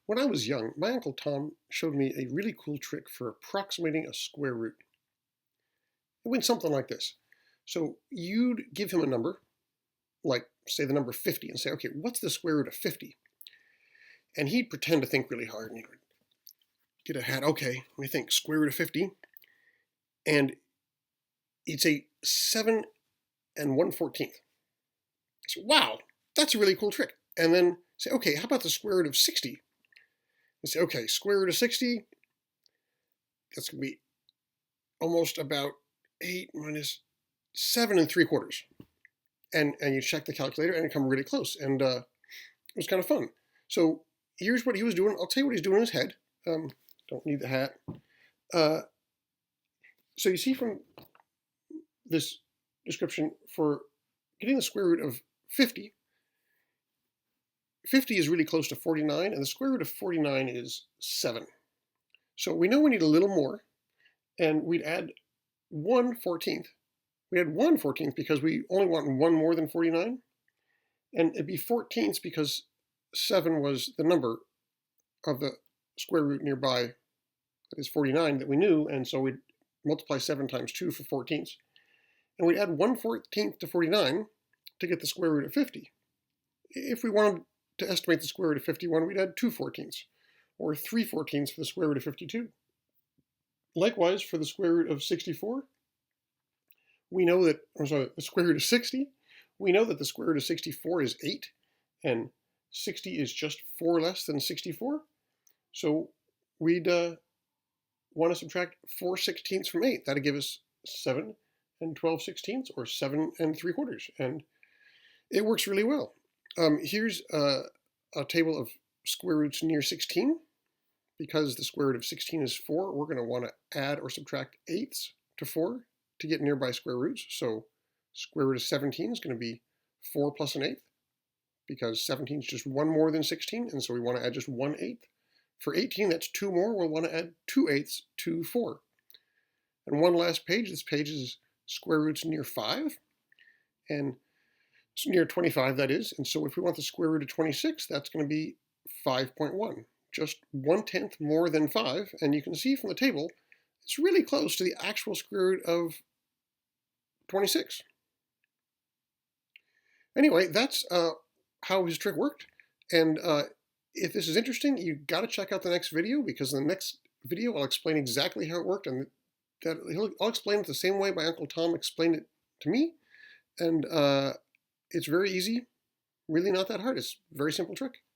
When I was young, my Uncle Tom showed me a really cool trick for approximating a square root. It went something like this. So you'd give him a number, like say the number 50, and say, okay, what's the square root of 50? And he'd pretend to think really hard and he'd get a hat, okay, let me think, square root of 50. And he'd say 7 and 1/14. So, wow, that's a really cool trick. And then say, okay, how about the square root of 60? And say, okay, square root of 60, that's going to be almost about 8 minus 7 3/4. And you check the calculator and it come really close. And it was kind of fun. So here's what he was doing. I'll tell you what he's doing in his head. Don't need the hat. Uh, so you see from this description, for getting the square root of 50, 50 is really close to 49, and the square root of 49 is 7. So we know we need a little more, and we'd add 1/14. We had 1/14 because we only want one more than 49, and it'd be 14ths because 7 was the number of the square root nearby, that is 49, that we knew, and so we'd multiply 7 times 2 for 14ths. And we'd add 1/14 to 49 to get the square root of 50. If we wanted to estimate the square root of 51, we'd add 2/14, or 3/14 for the square root of 52. Likewise, for the square root of 64, we know that, the square root of 60, we know that the square root of 64 is 8, and 60 is just 4 less than 64. So we'd want to subtract 4/16 from 8. That'd give us 7 and 12/16, or 7 3/4. And it works really well. Here's a table of square roots near 16. Because the square root of 16 is 4, we're going to want to add or subtract 8ths to 4 to get nearby square roots. So square root of 17 is going to be 4 plus an eighth, because 17 is just 1 more than 16, and so we want to add just 1/8. For 18, that's 2 more. We'll want to add 2/8 to 4. And one last page. This page is square roots near 5, and it's near 25, that is. And so if we want the square root of 26, that's going to be 5.1. Just 1/10 more than 5, and you can see from the table, it's really close to the actual square root of 26. Anyway, that's how his trick worked. And if this is interesting, you got to check out the next video, because in the next video I'll explain exactly how it worked, and I'll explain it the same way my Uncle Tom explained it to me. And it's very easy, really not that hard. It's a very simple trick.